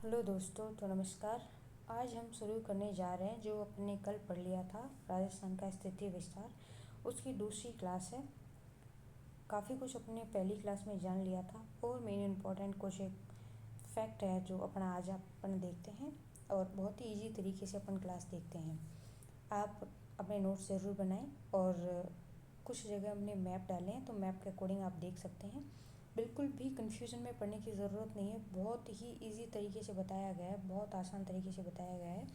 Hello दोस्तों, तो नमस्कार। आज हम शुरू करने जा रहे हैं जो अपने कल पढ़ लिया था, राजस्थान का स्थिति विस्तार, उसकी दूसरी क्लास है। काफ़ी कुछ अपने पहली क्लास में जान लिया था और मेन इम्पोर्टेंट कुछ एक फैक्ट है जो अपना आज अपन देखते हैं और बहुत ही इजी तरीके से अपन क्लास देखते हैं। आप अपने नोट्स ज़रूर बनाएं और कुछ जगह हमने मैप डाले हैं तो मैप के अकॉर्डिंग आप देख सकते हैं। बिल्कुल भी कन्फ्यूज़न में पढ़ने की ज़रूरत नहीं है, बहुत ही इजी तरीके से बताया गया है, बहुत आसान तरीके से बताया गया है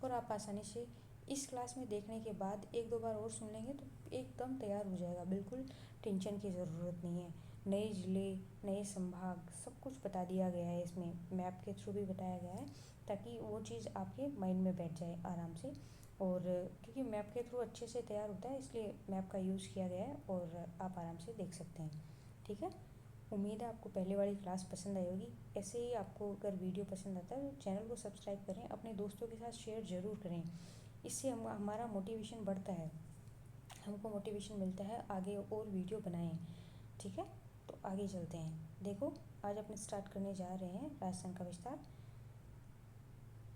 और आप आसानी से इस क्लास में देखने के बाद एक दो बार और सुन लेंगे तो एकदम तैयार हो जाएगा। बिल्कुल टेंशन की ज़रूरत नहीं है। नए ज़िले, नए संभाग सब कुछ बता दिया गया है, इसमें मैप के थ्रू भी बताया गया है ताकि वो चीज़ आपके माइंड में बैठ जाए आराम से। और क्योंकि मैप के थ्रू अच्छे से तैयार होता है इसलिए मैप का यूज़ किया गया है और आप आराम से देख सकते हैं। ठीक है, उम्मीद है आपको पहले वाली क्लास पसंद आई होगी। ऐसे ही आपको अगर वीडियो पसंद आता है तो चैनल को सब्सक्राइब करें, अपने दोस्तों के साथ शेयर ज़रूर करें। इससे हमारा मोटिवेशन बढ़ता है, हमको मोटिवेशन मिलता है आगे और वीडियो बनाएं। ठीक है, तो आगे चलते हैं। देखो, आज अपने स्टार्ट करने जा रहे हैं राजस्थान का विस्तार।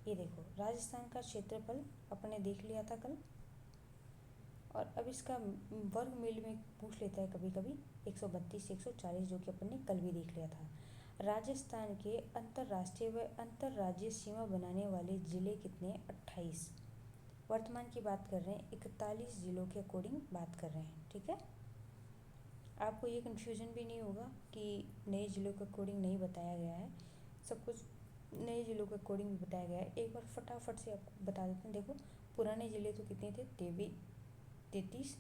ये देखो, राजस्थान का क्षेत्रफल अपने देख लिया था कल और अब इसका वर्ग मील में पूछ लेता है कभी कभी 132 से 140, जो कि अपन ने कल भी देख लिया था। राजस्थान के अंतर्राष्ट्रीय व अंतर्राज्यीय सीमा बनाने वाले ज़िले कितने? 28। वर्तमान की बात कर रहे हैं, 41 ज़िलों के अकॉर्डिंग बात कर रहे हैं। ठीक है, आपको ये कन्फ्यूज़न भी नहीं होगा कि नए ज़िलों के अकॉर्डिंग नहीं बताया गया है, सब कुछ नए ज़िलों के अकॉर्डिंग भी बताया गया है। एक बार फटाफट से आपको बता देते हैं। देखो, पुराने ज़िले तो कितने थे? 33।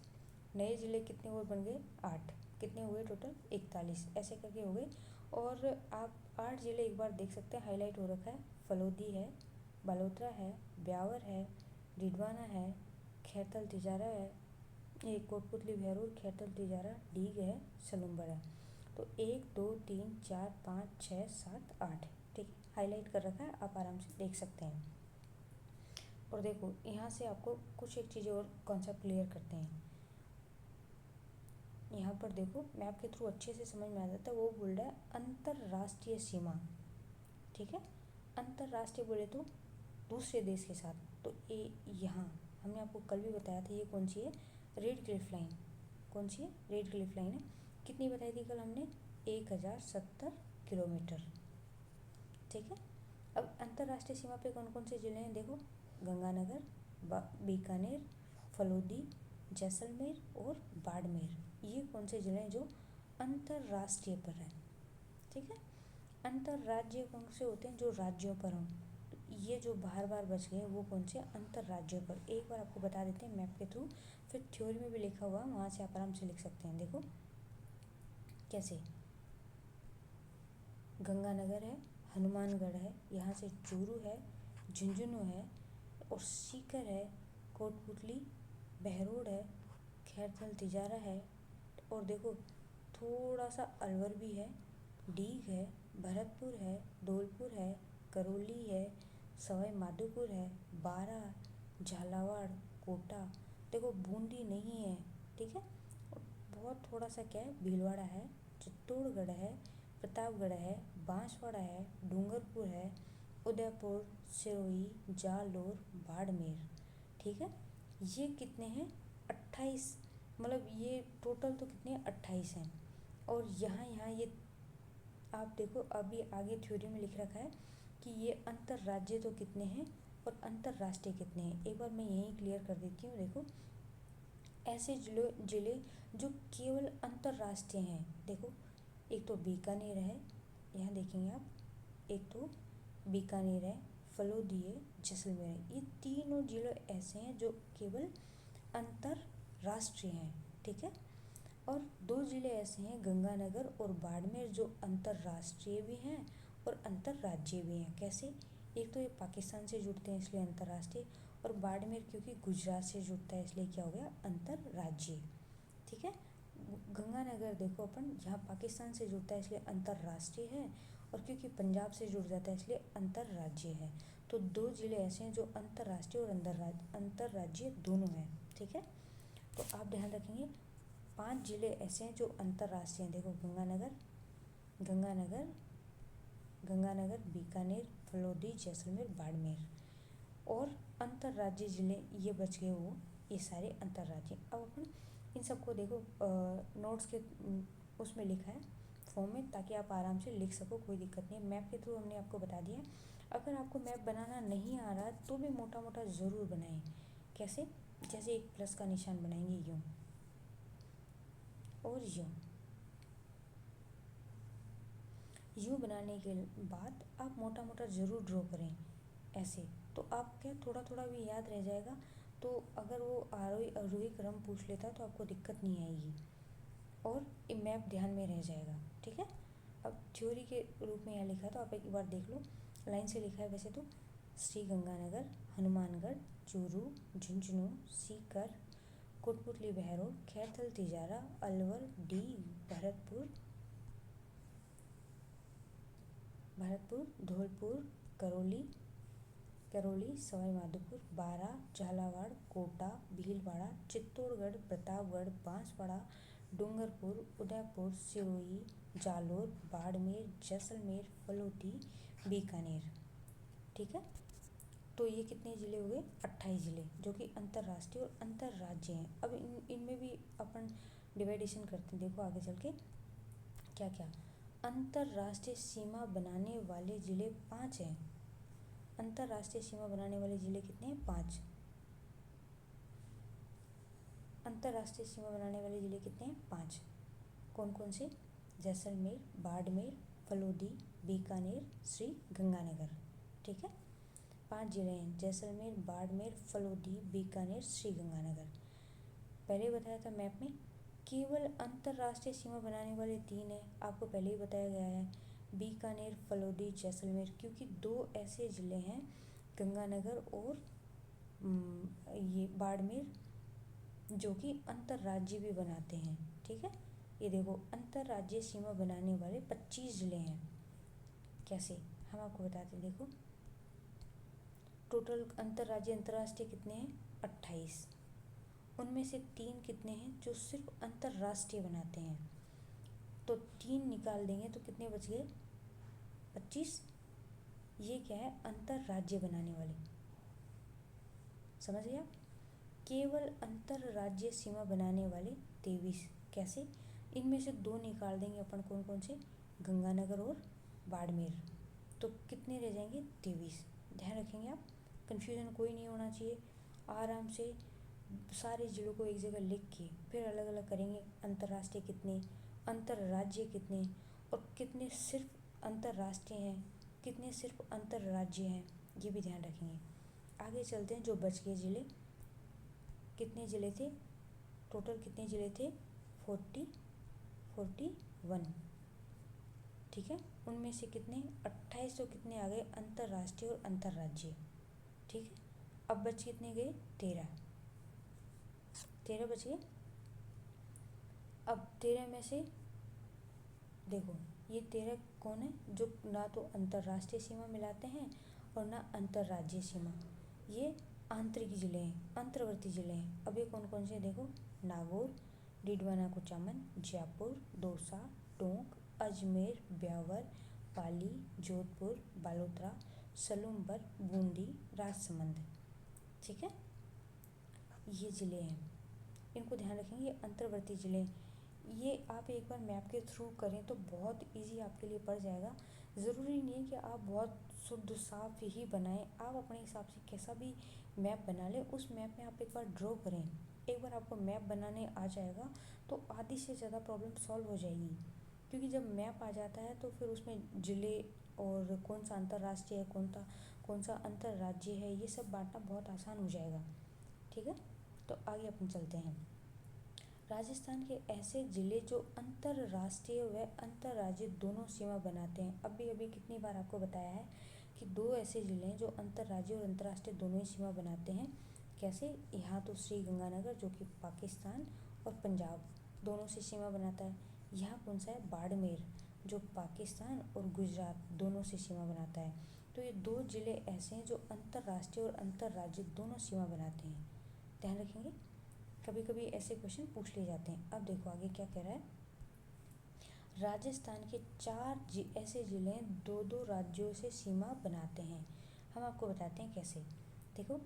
नए ज़िले कितने और बन गए? 8। कितने हुए टोटल? 41। ऐसे करके हो गए। और आप 8 ज़िले एक बार देख सकते हैं, हाईलाइट हो रखा है। फलोदी है, बालोतरा है, ब्यावर है, डिडवाना है, खैरथल तिजारा है, ये कोटपुतली भैरूर, खैरथल तिजारा, डीग है, सलूम्बर है। तो 1 2 3 4 5 6 7 8, ठीक है, हाईलाइट कर रखा है, आप आराम से देख सकते हैं। और देखो, यहाँ से आपको कुछ एक चीज़ें और कॉन्सेप्ट क्लियर करते हैं। यहाँ पर देखो, मैप के थ्रू अच्छे से समझ में आ जाता है। वो बोल रहा है अंतर्राष्ट्रीय सीमा। ठीक है, अंतर्राष्ट्रीय बोले तो दूसरे देश के साथ। तो ये यहाँ हमने आपको कल भी बताया था, ये कौन सी है? Red Cliff line. कौन सी है? रेड क्लिफ लाइन है। कितनी बताई थी कल हमने? 1070 किलोमीटर। ठीक है, अब अंतर्राष्ट्रीय सीमा पे कौन कौन से ज़िले हैं? देखो, गंगानगर, बीकानेर, फलोदी, जैसलमेर और बाड़मेर। ये कौन से ज़िले हैं जो अंतर्राष्ट्रीय पर हैं? ठीक है, अंतर्राज्यीय कौन से होते हैं? जो राज्यों पर हों। तो ये जो बार बार बच गए वो कौन से? अंतर्राज्यों पर। एक बार आपको बता देते हैं मैप के थ्रू, फिर थ्योरी में भी लिखा हुआ, वहाँ से आप आराम से लिख सकते हैं। देखो कैसे, गंगानगर है, हनुमानगढ़ है, यहाँ से चूरू है, झुंझुनू है और सीकर है, कोटपुतली, बहरोड है, खैरथल तिजारा है और देखो थोड़ा सा अलवर भी है, डीग है, भरतपुर है, धौलपुर है, करौली है, सवाई माधोपुर है, बारा, झालावाड़, कोटा। देखो बूंदी नहीं है। ठीक है, और बहुत थोड़ा सा क्या है, भीलवाड़ा है, चित्तौड़गढ़ है, प्रतापगढ़ है, बांसवाड़ा है, डूंगरपुर है, उदयपुर, सिरोही, जालौर, बाड़मेर। ठीक है, ये कितने हैं? 28। मतलब ये टोटल तो कितने हैं? 28 हैं। और यहाँ यहाँ ये आप देखो, अभी आगे थ्योरी में लिख रखा है कि ये अंतर्राज्य तो कितने हैं और अंतर्राष्ट्रीय कितने हैं। एक बार मैं यहीं क्लियर कर देती हूँ। देखो, ऐसे जिले जो केवल अंतर्राष्ट्रीय हैं, देखो एक तो बीकानेर है, यहाँ देखेंगे आप, एक तो बीकानेर है, फलोदी है, जैसलमेर है। ये तीनों जिले ऐसे हैं जो केवल अंतर्राष्ट्रीय हैं। ठीक है, और 2 ज़िले ऐसे हैं, गंगानगर और बाड़मेर, जो अंतर्राष्ट्रीय भी हैं और अंतर्राज्यीय भी हैं। कैसे? एक तो ये पाकिस्तान से जुड़ते हैं इसलिए अंतर्राष्ट्रीय, और बाड़मेर क्योंकि गुजरात से जुड़ता है इसलिए क्या हो गया? अंतर्राज्यीय। ठीक है, गंगानगर देखो अपन, यहाँ पाकिस्तान से जुड़ता है इसलिए अंतर्राष्ट्रीय है और क्योंकि पंजाब से जुड़ जाता है इसलिए अंतर्राज्यीय है। तो 2 ज़िले ऐसे हैं जो अंतर्राष्ट्रीय और अंतर्राज्यीय दोनों हैं। ठीक है, तो आप ध्यान रखेंगे 5 ज़िले ऐसे हैं जो अंतर्राष्ट्रीय हैं। देखो, गंगानगर, बीकानेर, फलोदी, जैसलमेर, बाड़मेर। और अंतर्राज्यीय जिले ये बच गए वो, ये सारे अंतर्राज्यीय। अब अपन इन सबको देखो नोट्स के उसमें लिखा है फॉर्म में, ताकि आप आराम से लिख सको, कोई दिक्कत नहीं है। मैप के थ्रू हमने आपको बता दिया। अगर आपको मैप बनाना नहीं आ रहा तो भी मोटा मोटा ज़रूर बनाएं। कैसे? जैसे एक प्लस का निशान बनाएंगे यूँ और यूँ बनाने के बाद आप मोटा मोटा ज़रूर ड्रॉ करें ऐसे, तो आप क्या थोड़ा थोड़ा भी याद रह जाएगा। तो अगर वो आरोही अवरोही क्रम पूछ लेता तो आपको दिक्कत नहीं आएगी और ये मैप ध्यान में रह जाएगा। ठीक है। अब थ्योरी के रूप में यहाँ लिखा है तो आप एक बार देख लो, लाइन से लिखा है वैसे तो। श्री गंगानगर, हनुमानगढ़, चूरू, झुंझुनू, सीकर, कोटपुतली, बहरोड, खैरथल, तिजारा, अलवर, डी, भरतपुर, धौलपुर, करौली, सवाई माधोपुर, बारा, झालावाड़, कोटा, भीलवाड़ा, चित्तौड़गढ़, प्रतापगढ़, बांसवाड़ा, डूंगरपुर, उदयपुर, सिरोही, जालोर, बाड़मेर, जैसलमेर, फलोदी, बीकानेर। ठीक है। तो ये कितने ज़िले हो गए? 28 ज़िले, जो कि अंतर्राष्ट्रीय और अंतर्राज्य हैं। अब इनमें भी अपन डिवाइडेशन करते हैं। देखो आगे चल के क्या क्या। अंतर्राष्ट्रीय सीमा बनाने वाले ज़िले 5 हैं। अंतर्राष्ट्रीय सीमा बनाने वाले ज़िले कितने हैं? 5। अंतर्राष्ट्रीय सीमा बनाने वाले ज़िले कितने हैं? 5। कौन कौन से? जैसलमेर, बाड़मेर, फलोदी, बीकानेर, श्री गंगानगर। ठीक है। 5 ज़िले हैं, जैसलमेर, बाड़मेर, फलोदी, बीकानेर, श्री गंगानगर। पहले बताया था मैप में केवल अंतर्राष्ट्रीय सीमा बनाने वाले 3 हैं, आपको पहले ही बताया गया है, बीकानेर, फलोदी, जैसलमेर। क्योंकि 2 ऐसे ज़िले हैं, गंगानगर और ये बाड़मेर, जो कि अंतर्राज्य भी बनाते हैं। ठीक है। ये देखो अंतर्राज्यीय सीमा बनाने वाले 25 ज़िले हैं। कैसे? हम आपको बताते हैं। देखो टोटल अंतर्राज्यीय अंतर्राष्ट्रीय कितने हैं? 28। उनमें से 3 कितने हैं जो सिर्फ अंतर्राष्ट्रीय बनाते हैं? तो 3 निकाल देंगे तो कितने बच गए? 25। ये क्या है? अंतर्राज्य बनाने वाले। समझ गए आप? केवल अंतर्राज्यीय सीमा बनाने वाले 23। कैसे? इनमें से 2 निकाल देंगे अपन, कौन कौन से? गंगानगर और बाड़मेर। तो कितने रह जाएंगे? 23। ध्यान रखेंगे आप, कन्फ्यूज़न कोई नहीं होना चाहिए। आराम से सारे ज़िलों को एक जगह लिख के फिर अलग अलग करेंगे। अंतर्राष्ट्रीय कितने, अंतर्राज्य कितने, और कितने सिर्फ अंतर्राष्ट्रीय हैं, कितने सिर्फ अंतर्राज्य हैं, ये भी ध्यान रखेंगे। आगे चलते हैं। जो बच गए ज़िले, कितने ज़िले थे? टोटल कितने ज़िले थे? 41। ठीक है। उनमें से कितने? 28। तो कितने आ गए? अंतर्राष्ट्रीय और अंतर्राज्यीय। ठीक है। अब बच कितने गए? 13 बच गए। अब 13 में से देखो ये 13 कौन है? जो ना तो अंतर्राष्ट्रीय सीमा मिलाते हैं और ना अंतर्राज्यीय सीमा। ये आंतरिक ज़िले हैं, अंतर्वर्ती ज़िले हैं। अब ये कौन कौन से? देखो नागौर, डिडवाना कुचामन, जयपुर, दौसा, टोंक, अजमेर, ब्यावर, पाली, जोधपुर, बालोतरा, सलूमबर, बूंदी, राजसमंद। ठीक है। ये ज़िले हैं, इनको ध्यान रखेंगे। ये अंतर्वर्ती ज़िले हैं। ये आप एक बार मैप के थ्रू करें तो बहुत इजी आपके लिए पड़ जाएगा। ज़रूरी नहीं है कि आप बहुत शुद्ध साफ ही बनाएं, आप अपने हिसाब से कैसा भी मैप बना लें। उस मैप में आप एक बार ड्रॉ करें। एक बार आपको मैप बनाने आ जाएगा तो आधी से ज़्यादा प्रॉब्लम सॉल्व हो जाएगी। क्योंकि जब मैप आ जाता है तो फिर उसमें ज़िले और कौन सा अंतर्राष्ट्रीय है, कौन सा अंतर्राज्य है, ये सब बांटना बहुत आसान हो जाएगा। ठीक है। तो आगे अपन चलते हैं। राजस्थान के ऐसे ज़िले जो अंतर्राष्ट्रीय व अंतर्राज्यीय दोनों सीमा बनाते हैं। अभी कितनी बार आपको बताया है कि 2 ऐसे ज़िले हैं जो अंतर्राज्यीय और अंतर्राष्ट्रीय दोनों ही सीमा बनाते हैं। कैसे? यहाँ तो श्री गंगानगर, जो कि पाकिस्तान और पंजाब दोनों से सीमा बनाता है। यहाँ कौन सा है? बाड़मेर, जो पाकिस्तान और गुजरात दोनों से सीमा बनाता है। तो ये 2 ज़िले ऐसे हैं जो अंतर्राष्ट्रीय और अंतर्राज्यीय दोनों सीमा बनाते हैं। ध्यान रखेंगे, कभी कभी ऐसे क्वेश्चन पूछ लिए जाते हैं। अब देखो आगे क्या कह रहा है। राजस्थान के ऐसे ज़िले हैं दो दो राज्यों से सीमा बनाते हैं। हम आपको बताते हैं कैसे। देखो,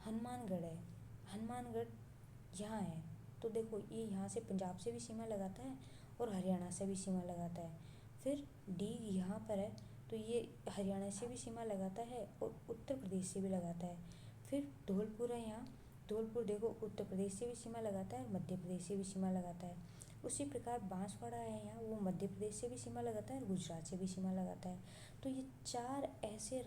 हनुमानगढ़ है, हनुमानगढ़ यहाँ है, तो देखो ये यहाँ से पंजाब से भी सीमा लगाता है और हरियाणा से भी सीमा लगाता है। फिर डीग यहाँ पर है, तो ये हरियाणा से भी सीमा लगाता है और उत्तर प्रदेश से भी लगाता है। फिर धौलपुर है यहाँ, धौलपुर देखो उत्तर प्रदेश से भी सीमा लगाता है और मध्य प्रदेश से भी सीमा लगाता है। उसी प्रकार बांसवाड़ा है यहाँ, वो मध्य प्रदेश से भी सीमा लगाता है और गुजरात से भी सीमा लगाता है। तो ये चार ऐसे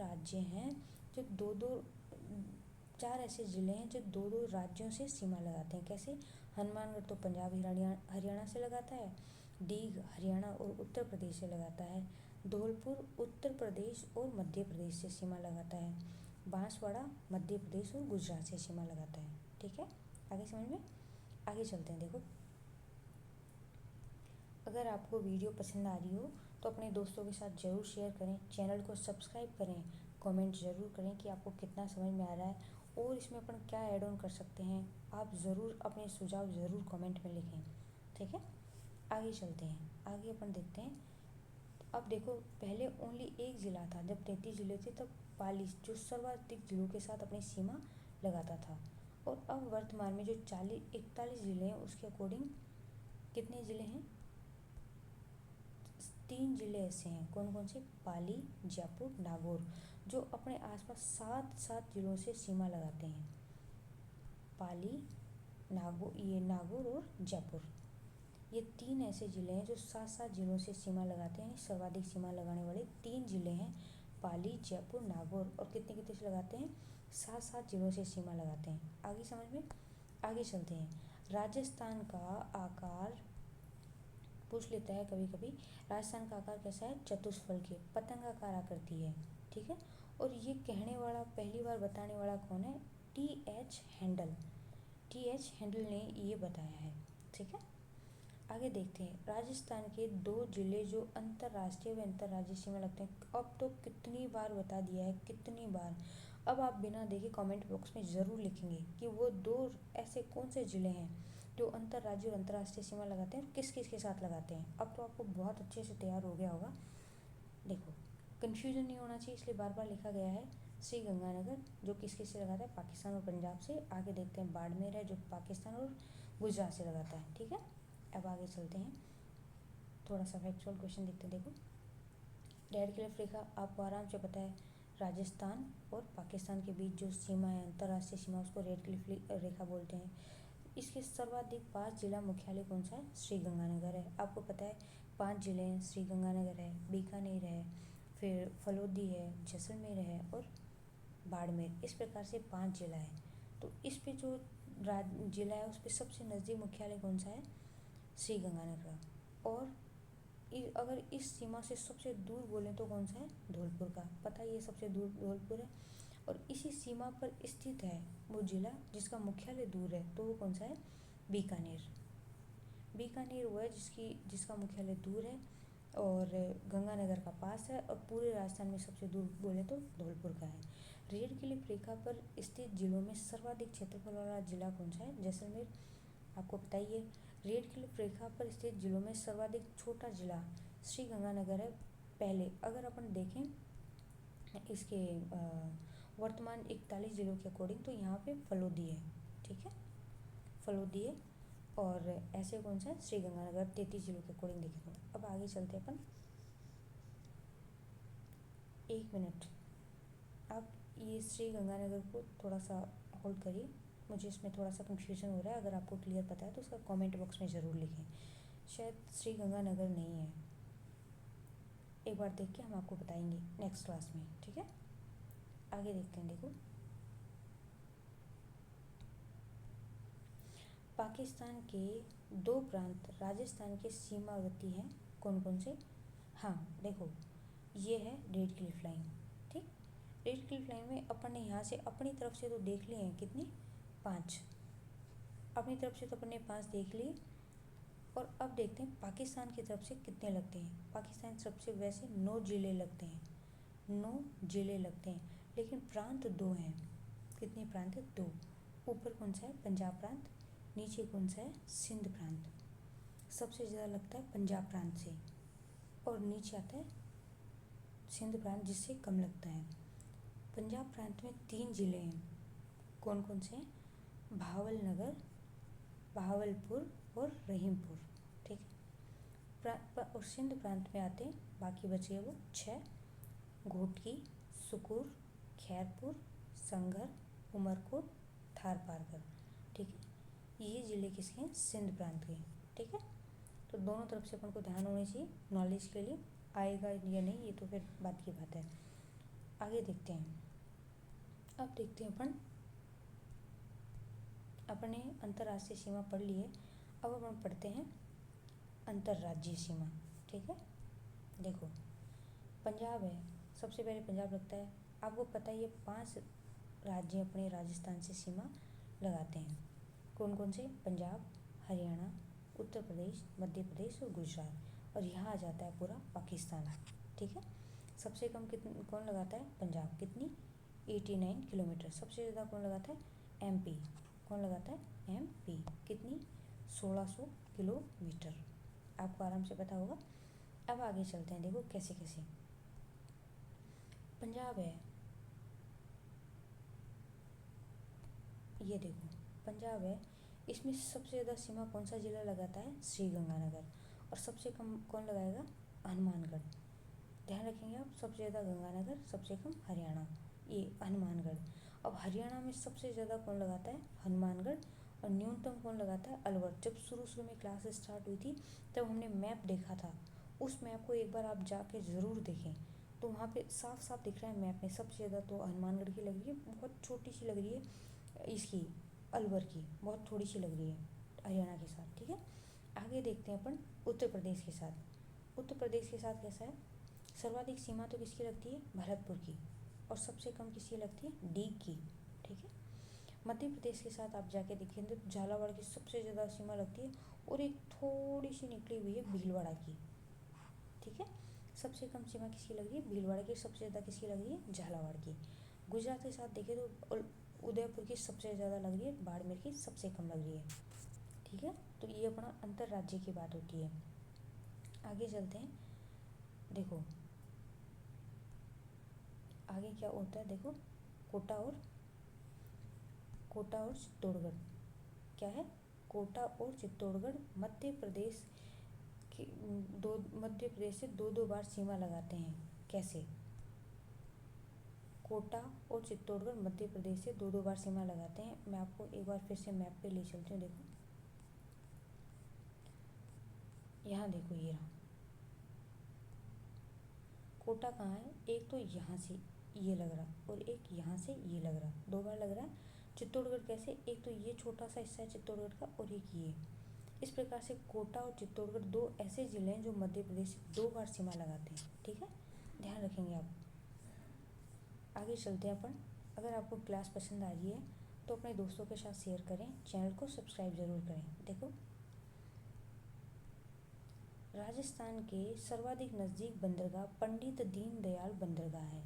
ज़िले हैं जो दो दो राज्यों से सीमा लगाते हैं। कैसे? हनुमानगढ़ तो पंजाब हरियाणा से लगाता है, डीग हरियाणा और उत्तर प्रदेश से लगाता है, धौलपुर उत्तर प्रदेश और मध्य प्रदेश से सीमा लगाता है, बांसवाड़ा मध्य प्रदेश और गुजरात से सीमा लगाता है। ठीक है, आगे समझ में? आगे चलते हैं। देखो, अगर आपको वीडियो पसंद आ रही हो तो अपने दोस्तों के साथ ज़रूर शेयर करें, चैनल को सब्सक्राइब करें, कमेंट ज़रूर करें कि आपको कितना समझ में आ रहा है और इसमें अपन क्या ऐड ऑन कर सकते हैं। आप ज़रूर अपने सुझाव ज़रूर कमेंट में लिखें। ठीक है, आगे चलते हैं। आगे अपन देखते हैं। अब देखो, पहले ओनली एक ज़िला था, जब 33 ज़िले थे तब पाली जो सर्वाधिक ज़िलों के साथ अपनी सीमा लगाता था। और अब वर्तमान में जो 41 ज़िले हैं उसके अकॉर्डिंग कितने ज़िले हैं? 3 ज़िले ऐसे हैं। कौन कौन से? पाली, जयपुर, नागौर, जो अपने आसपास 7 ज़िलों से सीमा लगाते हैं। पाली, नागौर और जयपुर, ये 3 ऐसे ज़िले हैं जो 7 ज़िलों से सीमा लगाते हैं। सर्वाधिक सीमा लगाने वाले 3 ज़िले हैं पाली, जयपुर, नागौर, और कितने कितने से लगाते हैं? 7 ज़िलों से सीमा लगाते हैं। आगे समझ में? आगे चलते हैं। राजस्थान का आकार पूछ लेता है कभी कभी। राजस्थान का आकार कैसा है? चतुष्फल के पतंगाकार आकृति है। ठीक है, और ये कहने वाला, पहली बार बताने वाला कौन है? T.H. हैंडल। T.H. हैंडल ने ये बताया है। ठीक है, आगे देखते हैं। राजस्थान के 2 ज़िले जो अंतर्राष्ट्रीय व अंतर्राज्यीय सीमा लगते हैं। अब तो कितनी बार बता दिया है, कितनी बार। अब आप बिना देखे कमेंट बॉक्स में ज़रूर लिखेंगे कि वो 2 ऐसे कौन से ज़िले हैं जो अंतर्राज्यीय और अंतर्राष्ट्रीय सीमा लगाते हैं और किस किस के साथ लगाते हैं। अब तो आपको बहुत अच्छे से तैयार हो गया होगा। देखो, कन्फ्यूजन नहीं होना चाहिए इसलिए बार बार लिखा गया है। श्री गंगानगर जो किस किस से लगाता है? पाकिस्तान और पंजाब से। आगे देखते हैं बाड़मेर है जो पाकिस्तान और गुजरात से लगाता है। ठीक है, अब आगे चलते हैं। थोड़ा सा फैक्चुअल क्वेश्चन देखते हैं। देखो, रेड क्लिफ रेखा आपको आराम से पता है, राजस्थान और पाकिस्तान के बीच जो सीमा है, अंतर्राष्ट्रीय सीमा, उसको रेड क्लिफ रेखा बोलते हैं। इसके सर्वाधिक 5 जिला मुख्यालय कौन सा है? श्री गंगानगर है। आपको पता है 5 जिले हैं, श्री गंगानगर है, बीकानेर है, फिर फलोदी है, जैसलमेर है और बाड़मेर। इस प्रकार से 5 जिला है। तो इस पे जो जिला है उस पर सबसे नज़दीक मुख्यालय कौन सा है? श्री गंगानगर। और अगर इस सीमा से सबसे दूर बोलें तो कौन सा है? धौलपुर का। पता है ये सबसे दूर धौलपुर है। और इसी सीमा पर स्थित है वो जिला जिसका मुख्यालय दूर है, तो वो कौन सा है? बीकानेर। बीकानेर वो है जिसका मुख्यालय दूर है और गंगानगर का पास है, और पूरे राजस्थान में सबसे दूर बोले तो धौलपुर का है। रेड क्लिफ रेखा पर स्थित जिलों में सर्वाधिक क्षेत्रफल वाला जिला कौन सा है? जैसलमेर। आपको पता ही है। रेड क्लिफ रेखा पर स्थित जिलों में सर्वाधिक छोटा जिला श्री गंगानगर है। पहले अगर अपन देखें इसके वर्तमान 41 जिलों के अकॉर्डिंग, तो यहाँ पे फलोदी है। ठीक है, फलोदी है। और ऐसे कौन सा है? श्री गंगानगर 33 जिलों के अकॉर्डिंग देखें तो। अब आगे चलते हैं अपन। 1 मिनट, आप ये श्री गंगानगर को थोड़ा सा होल्ड करिए, मुझे इसमें थोड़ा सा कन्फ्यूजन हो रहा है। अगर आपको क्लियर पता है तो उसका कमेंट बॉक्स में ज़रूर लिखें। शायद श्री गंगानगर नहीं है, एक बार देख के हम आपको बताएंगे नेक्स्ट क्लास में। ठीक है, आगे देखते हैं। देखो, पाकिस्तान के 2 प्रांत राजस्थान के सीमावर्ती हैं। कौन कौन से? हाँ देखो, ये है रेड क्लिफ लाइन। ठीक, रेड क्लिफ लाइन में अपन ने यहाँ से अपनी तरफ से तो देख लिए हैं कितने? 5। अपनी तरफ से तो अपन ने 5 देख लिए। और अब देखते हैं पाकिस्तान की तरफ से कितने लगते हैं। पाकिस्तान की तरफ से वैसे 9 ज़िले लगते हैं, 9 ज़िले लगते हैं, लेकिन प्रांत 2 हैं। कितने प्रांत है? 2। ऊपर कौन सा है? पंजाब प्रांत। नीचे कौन सा है? सिंध प्रांत। सबसे ज़्यादा लगता है पंजाब प्रांत से, और नीचे आता है सिंध प्रांत जिससे कम लगता है। पंजाब प्रांत में 3 ज़िले हैं, कौन कौन से हैं? भावलनगर, भावलपुर और रहीमपुर, ठीक है। और सिंध प्रांत में आते हैं, बाकी बचे वो 6, घोटकी, सुकूर, खैरपुर, संघर, उमरकोट, थारपारकर, ठीक है। ये ज़िले किसके हैं? सिंध प्रांत के, ठीक है। तो दोनों तरफ से अपन को ध्यान होना चाहिए, नॉलेज के लिए आएगा या नहीं ये तो फिर बात की बात है। आगे देखते हैं। अब देखते हैं अपन ने अंतर्राष्ट्रीय सीमा पढ़ ली है, अब अपन पढ़ते हैं अंतर्राज्यीय सीमा, ठीक है। देखो पंजाब है, सबसे पहले पंजाब लगता है। आपको पता है ये 5 राज्य अपने राजस्थान से सीमा लगाते हैं, कौन कौन से? पंजाब, हरियाणा, उत्तर प्रदेश, मध्य प्रदेश और गुजरात, और यहाँ आ जाता है पूरा पाकिस्तान, ठीक है। सबसे कम कौन लगाता है? पंजाब, कितनी? 89 किलोमीटर। सबसे ज़्यादा कौन लगाता है? एमपी, कौन लगाता है? एमपी, कितनी? 1600 किलोमीटर, आपको आराम से पता होगा। अब आगे चलते हैं, देखो कैसे कैसे। पंजाब है, ये देखो पंजाब है, इसमें सबसे ज़्यादा सीमा कौन सा ज़िला लगाता है? श्रीगंगानगर। और सबसे कम कौन लगाएगा? हनुमानगढ़। ध्यान रखेंगे आप, सबसे ज़्यादा गंगानगर, सबसे कम हरियाणा, ये हनुमानगढ़। अब हरियाणा में सबसे ज़्यादा कौन लगाता है? हनुमानगढ़। और न्यूनतम कौन लगाता है? अलवर। जब शुरू में क्लास स्टार्ट हुई थी तब हमने मैप देखा था, उस मैप को एक बार आप जाके ज़रूर देखें, तो वहाँ पे साफ साफ दिख रहा है मैप में सबसे ज़्यादा तो हनुमानगढ़ की लग रही है, बहुत छोटी सी लग रही है इसकी, अलवर की बहुत थोड़ी सी लग रही है हरियाणा के साथ, ठीक है। आगे देखते हैं अपन उत्तर प्रदेश के साथ। उत्तर प्रदेश के साथ कैसा है? सर्वाधिक सीमा तो किसकी लगती है? भरतपुर की, और सबसे कम किसकी लगती है? डीग की, ठीक है। मध्य प्रदेश के साथ आप जाके देखेंगे तो झालावाड़ की सबसे ज़्यादा सीमा लगती है, और एक थोड़ी सी निकली हुई है भीलवाड़ा की, ठीक है। सबसे कम सीमा किसकी लग रही है? भीलवाड़ा की। सबसे ज़्यादा किसकी लग रही है? झालावाड़ की। गुजरात के साथ देखें तो उदयपुर की सबसे ज़्यादा लग रही है, बाड़मेर की सबसे कम लग रही है, ठीक है। तो ये अपना अंतर्राज्य की बात होती है। आगे चलते हैं, देखो आगे क्या होता है, देखो कोटा और चित्तौड़गढ़, क्या है? कोटा और चित्तौड़गढ़ मध्य प्रदेश के मध्य प्रदेश से 2-2 बार सीमा लगाते हैं। कैसे? कोटा और चित्तौड़गढ़ मध्य प्रदेश से 2-2 बार सीमा लगाते हैं। मैं आपको एक बार फिर से मैप पे ले चलती हूँ, देखो यहाँ देखो, ये रहा कोटा कहाँ है? एक तो यहाँ से ये लग रहा और एक यहाँ से ये लग रहा, 2 बार लग रहा है। चित्तौड़गढ़ कैसे? एक तो ये छोटा सा हिस्सा है चित्तौड़गढ़ का, और एक ये। इस प्रकार से कोटा और चित्तौड़गढ़ 2 ऐसे ज़िले हैं जो मध्य प्रदेश से 2 बार सीमा लगाते हैं, ठीक है। ध्यान रखेंगे आप। आगे चलते हैं अपन। अगर आपको क्लास पसंद आ रही है तो अपने दोस्तों के साथ शेयर करें, चैनल को सब्सक्राइब ज़रूर करें। देखो राजस्थान के सर्वाधिक नज़दीक बंदरगाह पंडित दीनदयाल बंदरगाह है।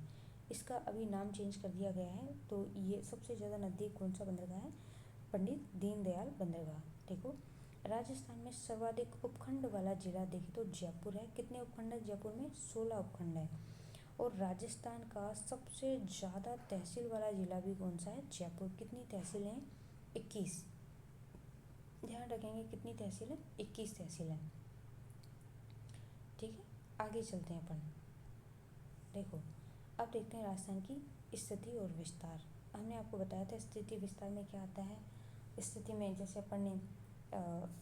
इसका अभी नाम चेंज कर दिया गया है, तो ये सबसे ज़्यादा नज़दीक कौन सा बंदरगाह है? पंडित दीनदयाल बंदरगाह। देखो राजस्थान में सर्वाधिक उपखंड वाला जिला देखें तो जयपुर है। कितने उपखंड है जयपुर में? 16 उपखंड है। और राजस्थान का सबसे ज़्यादा तहसील वाला ज़िला भी कौन सा है? जयपुर। कितनी तहसील हैं? 21। ध्यान रखेंगे कितनी तहसील है? 21 तहसील है, ठीक है। आगे चलते हैं अपन। देखो अब देखते हैं राजस्थान की स्थिति और विस्तार। हमने आपको बताया था स्थिति विस्तार में क्या आता है। स्थिति में जैसे अपन ने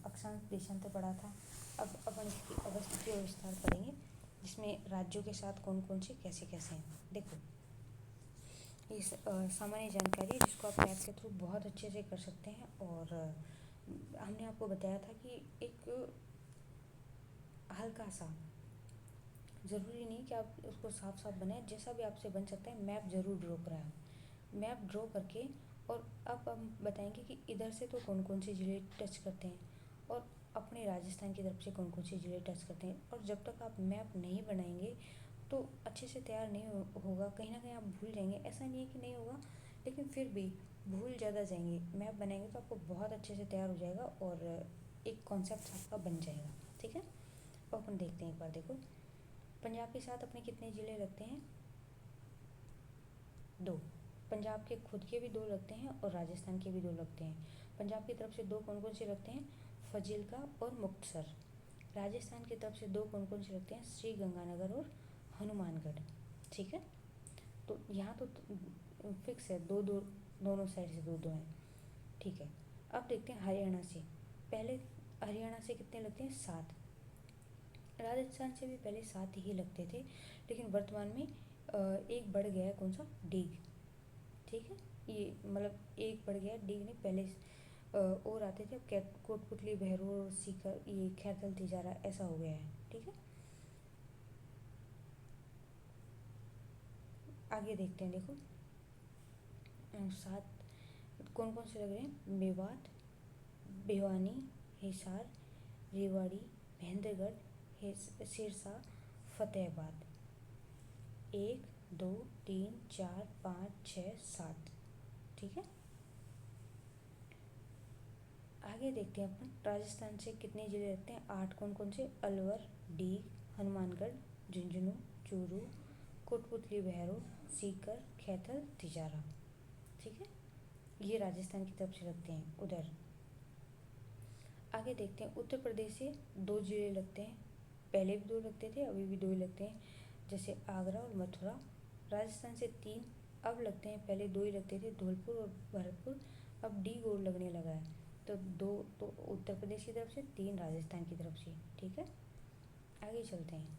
अक्षांश देशांतर पढ़ा था, अब अपन इसकी अवस्थिति और विस्तार पढ़ेंगे, जिसमें राज्यों के साथ कौन कौन से कैसे कैसे हैं। देखो ये सामान्य जानकारी है जिसको आप मैप के थ्रू बहुत अच्छे से कर सकते हैं। और हमने आपको बताया था कि एक हल्का सा, ज़रूरी नहीं कि आप उसको साफ साफ बनाएं, जैसा भी आपसे बन सकता है मैप ज़रूर ड्रॉ कराएं। मैप ड्रॉ करके और अब हम बताएंगे कि इधर से तो कौन कौन से ज़िले टच करते हैं और अपने राजस्थान की तरफ से कौन कौन से ज़िले टच करते हैं। और जब तक आप मैप नहीं बनाएंगे तो अच्छे से तैयार नहीं होगा, कहीं ना कहीं आप भूल जाएंगे। ऐसा नहीं है कि नहीं होगा, लेकिन फिर भी भूल ज़्यादा जाएंगे। मैप बनाएंगे तो आपको बहुत अच्छे से तैयार हो जाएगा और एक कॉन्सेप्ट आपका बन जाएगा। ठीक है, अब अपन देखते हैं एक बार। देखो, पंजाब के साथ अपने कितने ज़िले लगते हैं? 2। पंजाब के खुद के भी 2 लगते हैं और राजस्थान के भी 2 लगते हैं। पंजाब की तरफ से 2 कौन कौन से लगते हैं? फजीलका और मुक्तसर। राजस्थान की तरफ से 2 कौन कौन से लगते हैं? श्री गंगानगर और हनुमानगढ़। ठीक है, तो यहाँ तो फिक्स है, दो दो, दोनों साइड से 2 2 हैं। ठीक है, अब देखते हैं हरियाणा से। पहले हरियाणा से कितने लगते हैं? 7। राजस्थान से भी पहले 7 ही लगते थे, लेकिन वर्तमान में एक बढ़ गया है। कौन सा? डीग। ठीक है, ये मतलब एक बढ़ गया, डीग नहीं, पहले और आते थे। अब कोटपुतली, बहरोड, सीकर, ये खैरथल, तिजारा, ऐसा हो गया है। ठीक है, आगे देखते हैं। देखो, 7 कौन कौन से लग रहे हैं? मेवात, भिवानी, हिसार, रेवाड़ी, महेंद्रगढ़, सिरसा, फतेहाबाद। 1 2 3 4 5 6 7। ठीक है, आगे देखते हैं अपन। राजस्थान से कितने ज़िले लगते हैं? 8। कौन कौन से? अलवर, डीग, हनुमानगढ़, झुंझुनू, चूरू, कोटपुतली, बहरोड, सीकर, खैथल, तिजारा। ठीक है, ये राजस्थान की तरफ से लगते हैं उधर। आगे देखते हैं, उत्तर प्रदेश से 2 ज़िले लगते हैं। पहले भी 2 लगते थे, अभी भी 2 ही लगते हैं, जैसे आगरा और मथुरा। राजस्थान से 3 अब लगते हैं, पहले 2 ही लगते थे, धौलपुर और भरतपुर। अब डी गोड़ लगने लगा है, तो 2 तो उत्तर प्रदेश की तरफ से, 3 राजस्थान की तरफ से। ठीक है, आगे चलते हैं।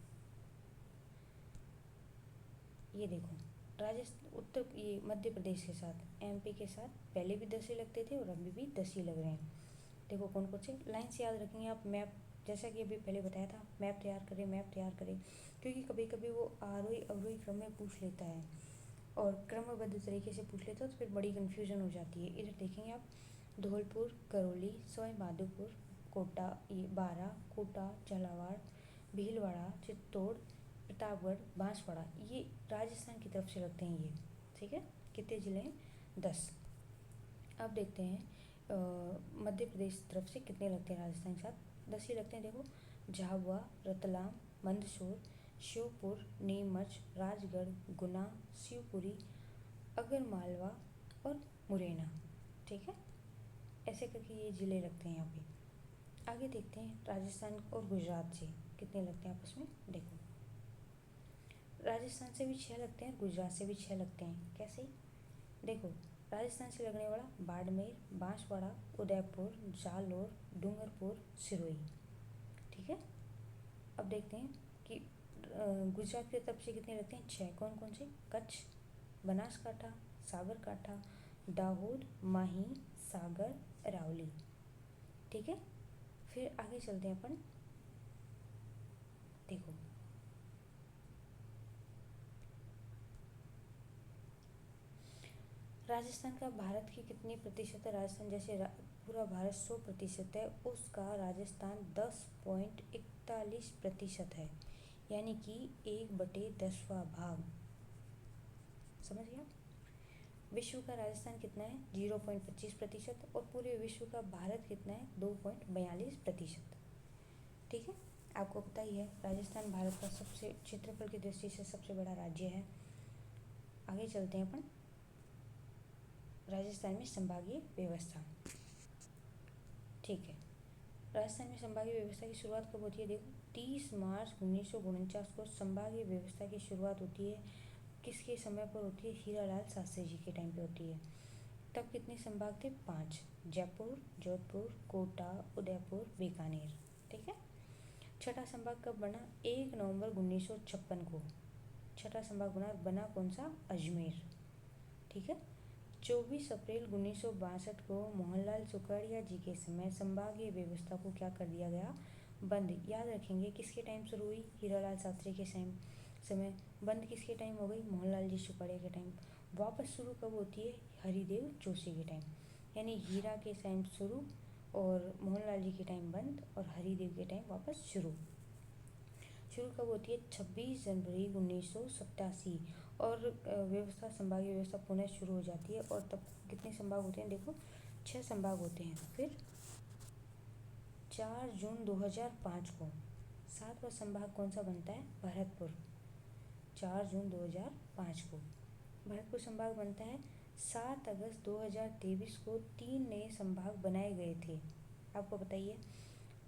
ये देखो, राजस्थान उत्तर ये मध्य प्रदेश के साथ, एमपी के साथ पहले भी 10 ही लगते थे और अभी भी 10 ही लग रहे हैं। देखो कौन कौन से लाइन से याद रखेंगे आप। मैप, जैसा कि अभी पहले बताया था, मैप तैयार करें, मैप तैयार करें, क्योंकि कभी कभी वो आरोही अवरोही क्रम में पूछ लेता है और क्रमबद्ध तरीके से पूछ लेता है, तो फिर बड़ी कन्फ्यूजन हो जाती है। इधर देखेंगे आप, धौलपुर, करौली, सवाई माधोपुर, कोटा, ये बारा, कोटा, झालावाड़, भीलवाड़ा, चित्तौड़, प्रतापगढ़, बांसवाड़ा, ये राजस्थान की तरफ से लगते हैं ये। ठीक है, कितने ज़िले हैं? 10। अब देखते हैं मध्य प्रदेश तरफ से कितने लगते हैं राजस्थान के साथ? 10 ही लगते हैं। देखो, झाबुआ, रतलाम, मंदसौर, श्योपुर, नीमच, राजगढ़, गुना, शिवपुरी, अगरमालवा और मुरैना। ठीक है, ऐसे करके ये ज़िले लगते हैं यहाँ पे। आगे देखते हैं राजस्थान और गुजरात से कितने लगते हैं आपस में। देखो, राजस्थान से भी 6 लगते हैं, गुजरात से भी 6 लगते हैं। कैसे? देखो, राजस्थान से लगने वाला बाड़मेर, बांसवाड़ा, उदयपुर, जालोर, डूंगरपुर, सिरोही। ठीक है, अब देखते हैं कि गुजरात की तरफ से कितने लगते हैं? 6। कौन कौन से? कच्छ, बनासकांठा, साबरकांठा, दाहोद, माही, सागर, अरावली। ठीक है, फिर आगे चलते हैं अपन। देखो, राजस्थान का भारत की कितनी प्रतिशत है? राजस्थान जैसे पूरा भारत 100% है, उसका राजस्थान 10.41% है, यानी कि 1/10वां भाग। समझ गया? विश्व का राजस्थान कितना है? 0.25%। और पूरे विश्व का भारत कितना है? 2.42%। ठीक है, आपको पता ही है राजस्थान भारत का सबसे क्षेत्रफल की दृष्टि से सबसे बड़ा राज्य है। आगे चलते हैं अपन। राजस्थान में संभागीय व्यवस्था। ठीक है, राजस्थान में संभागीय व्यवस्था की शुरुआत कब होती है? देखो, 30 मार्च 1949 को संभागीय व्यवस्था की शुरुआत होती है। किसके समय पर होती है? हीरालाल शास्त्री जी के टाइम पे होती है। तब कितने संभाग थे? 5, जयपुर, जोधपुर, कोटा, उदयपुर, बीकानेर। ठीक है, छठा संभाग कब बना? 1 नवंबर 1956 को छठा संभाग बना कौन सा? अजमेर। ठीक है, 24 अप्रैल 1962 को मोहनलाल सुखाड़िया जी के समय संभागीय व्यवस्था को क्या कर दिया गया? बंद। याद रखेंगे किसके टाइम शुरू हुई? हीरालाल शास्त्री के समय। बंद किसके टाइम हो गई? मोहनलाल जी सुखाड़िया के टाइम। वापस शुरू कब होती है? हरिदेव जोशी के टाइम। यानी हीरा के टाइम शुरू और मोहनलाल जी के टाइम बंद और हरिदेव के टाइम वापस शुरू कब होती है? 26 जनवरी 1987। और व्यवस्था, संभागीय व्यवस्था पुनः शुरू हो जाती है। और तब कितने संभाग होते हैं? देखो, 6 संभाग होते हैं। फिर 4 जून 2005 को 7वां संभाग कौन सा बनता है? भरतपुर। 4 जून 2005 को भरतपुर संभाग बनता है। 7 अगस्त 2023 को 3 नए संभाग बनाए गए थे। आपको बताइए,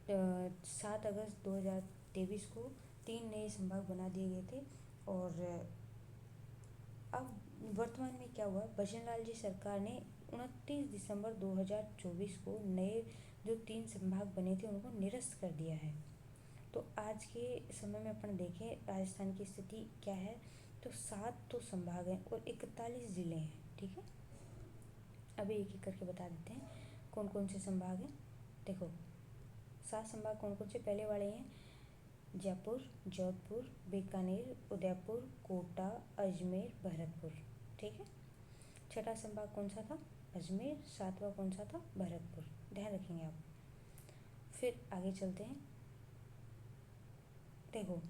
7 अगस्त 2023 को 3 नए संभाग बना दिए गए थे। और अब वर्तमान में क्या हुआ? भजनलाल जी सरकार ने 29 दिसंबर 2024 को नए जो 3 संभाग बने थे उनको निरस्त कर दिया है। तो आज के समय में अपन देखें राजस्थान की स्थिति क्या है, तो 7 तो संभाग हैं और 41 ज़िले हैं। ठीक है, अभी एक एक करके बता देते हैं कौन कौन से संभाग हैं। देखो, 7 संभाग कौन कौन से पहले वाले हैं? जयपुर, जोधपुर, बीकानेर, उदयपुर, कोटा, अजमेर, भरतपुर। ठीक है, छठा संभाग कौन सा था? अजमेर। 7वां कौन सा था? भरतपुर। ध्यान रखेंगे आप। फिर आगे चलते हैं। देखो,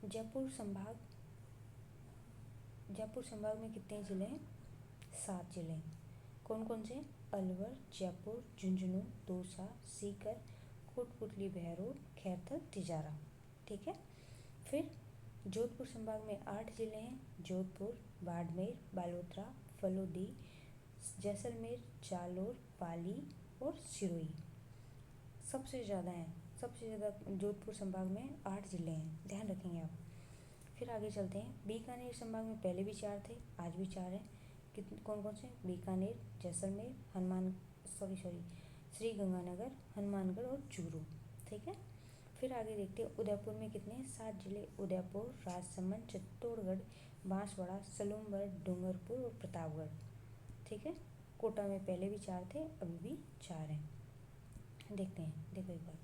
जयपुर संभाग में कितने ज़िले हैं? 7 ज़िले। कौन कौन से? अलवर, जयपुर, झुंझुनू, दौसा, सीकर, कोटपुतली, बहरोड, खैरथल, तिजारा। ठीक है, फिर जोधपुर संभाग में 8 ज़िले हैं। जोधपुर, बाड़मेर, बालोतरा, फलोदी, जैसलमेर, जालोर, पाली और सिरोही सबसे ज़्यादा हैं। सबसे ज़्यादा जोधपुर संभाग में 8 ज़िले हैं, ध्यान रखेंगे आप। फिर आगे चलते हैं। बीकानेर संभाग में पहले भी 4 थे, आज भी 4 हैं। कौन कौन से? बीकानेर, जैसलमेर, श्रीगंगानगर, हनुमानगढ़ और चूरू। ठीक है, फिर आगे देखते हैं उदयपुर में कितने हैं? 7 जिले। उदयपुर, राजसमंद, चित्तौड़गढ़, बांसवाड़ा, सलूमगढ़, डूंगरपुर और प्रतापगढ़। ठीक है, कोटा में पहले भी 4 थे, अभी भी 4 हैं। देखते हैं, देखो एक बार,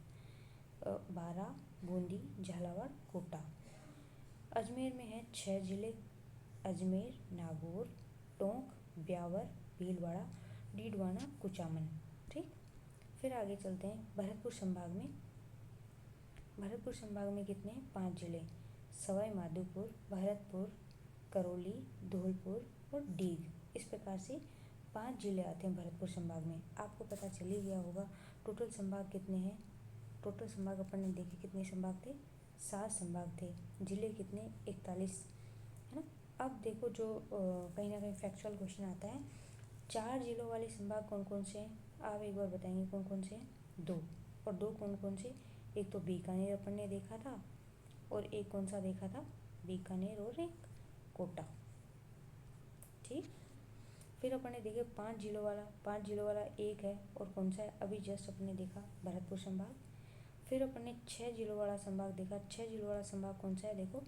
बारा, बूंदी, झालावाड़, कोटा। अजमेर में है 6 जिले। अजमेर, नागौर, टोंक, ब्यावर, भीलवाड़ा, डीडवाना, कुचामन। ठीक, फिर आगे चलते हैं भरतपुर संभाग में कितने हैं? 5 जिले। सवाई माधोपुर, भरतपुर, करौली, धौलपुर और डीग। इस प्रकार से 5 जिले आते हैं भरतपुर संभाग में। आपको पता चल ही गया होगा टोटल संभाग कितने हैं। टोटल संभाग अपन ने देखे कितने संभाग थे? 7 संभाग थे। जिले कितने? 41, है ना। अब देखो, जो कहीं ना कहीं फैक्चुअल क्वेश्चन आता है, 4 जिलों वाले संभाग कौन कौन से हैं? आप एक बार बताएंगे कौन कौन से हैं? 2। और 2 कौन कौन से? एक तो बीकानेर अपन ने देखा था, और एक कौन सा देखा था? बीकानेर और एक कोटा। ठीक, फिर अपन ने देखे 5 जिलों वाला एक है, और कौन सा है? अभी जस्ट अपन ने देखा भरतपुर संभाग। फिर अपन ने 6 जिलों वाला संभाग देखा। 6 जिलों वाला संभाग कौन सा है? देखो,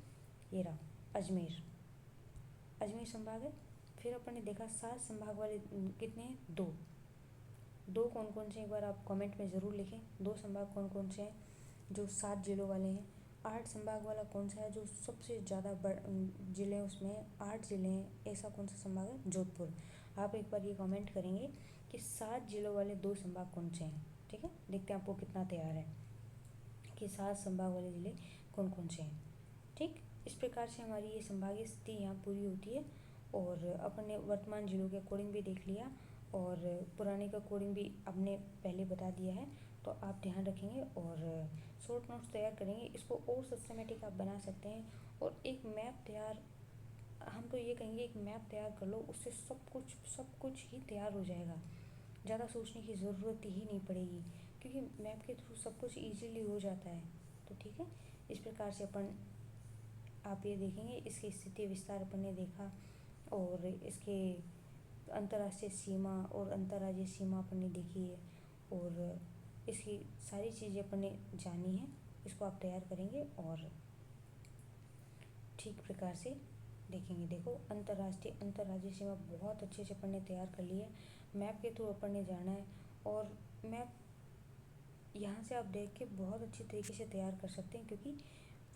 ये रहा, अजमेर संभाग है। फिर अपन ने देखा 7 संभाग वाले कितने हैं? 2 कौन कौन से? एक बार आप कमेंट में ज़रूर लिखें, 2 संभाग कौन कौन से हैं जो 7 जिलों वाले हैं। 8 संभाग वाला कौन सा है जो सबसे ज़्यादा जिले उसमें 8 जिले हैं, ऐसा कौन सा संभाग है? जोधपुर। आप एक बार ये कमेंट करेंगे कि 7 जिलों वाले 2 संभाग कौन से हैं। ठीक है, देखते हैं आपको कितना तैयार है कि 7 संभाग वाले ज़िले कौन कौन से हैं। ठीक, इस प्रकार से हमारी ये संभागीय स्थिति यहाँ पूरी होती है। और अपन ने वर्तमान जिलों के अकॉर्डिंग भी देख लिया, और पुराने का अकॉर्डिंग भी आपने पहले बता दिया है। तो आप ध्यान रखेंगे और शॉर्ट नोट्स तैयार करेंगे। इसको और सिस्टमेटिक आप बना सकते हैं, और एक मैप तैयार, हम तो ये कहेंगे एक मैप तैयार कर लो, उससे सब कुछ ही तैयार हो जाएगा। ज़्यादा सोचने की ज़रूरत ही नहीं पड़ेगी, क्योंकि मैप के थ्रू सब कुछ ईजीली हो जाता है। तो ठीक है, इस प्रकार से आप ये देखेंगे, इसकी स्थिति विस्तार अपन ने देखा, और इसके अंतर्राष्ट्रीय सीमा और अंतर्राज्यीय सीमा अपन ने देखी है, और इसकी सारी चीज़ें अपन ने जानी है। इसको आप तैयार करेंगे और ठीक प्रकार से देखेंगे। देखो, अंतर्राज्यीय सीमा बहुत अच्छे से अपन ने तैयार कर ली है। मैप के थ्रू अपन ने जाना है, और मैप यहाँ से आप देख के बहुत अच्छी तरीके से तैयार कर सकते हैं, क्योंकि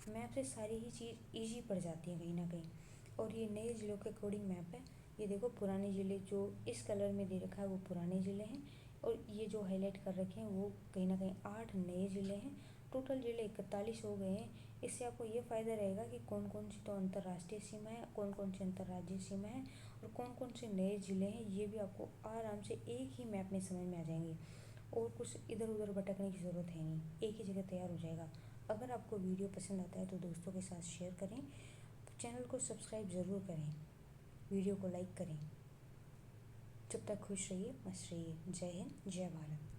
मैप से सारी ही चीज़ ईजी पड़ जाती है कहीं ना कहीं। और ये नए ज़िलों के अकॉर्डिंग मैप है। ये देखो, पुराने ज़िले जो इस कलर में दे रखा है वो पुराने ज़िले हैं, और ये जो हाईलाइट कर रखे हैं वो कहीं ना कहीं 8 नए ज़िले हैं। टोटल ज़िले 41 हो गए हैं। इससे आपको ये फ़ायदा रहेगा कि कौन कौन सी तो अंतर्राष्ट्रीय सीमा है, कौन कौन सी अंतर्राज्यीय सीमा है और कौन कौन से नए ज़िले हैं, ये भी आपको आराम से एक ही मैप में समझ में आ जाएंगे और कुछ इधर उधर भटकने की ज़रूरत है नहीं, एक ही जगह तैयार हो जाएगा। अगर आपको वीडियो पसंद आता है तो दोस्तों के साथ शेयर करें, चैनल को सब्सक्राइब ज़रूर करें, वीडियो को लाइक करें। जब तक खुश रहिए, मस्त रहिए। जय हिंद, जय भारत।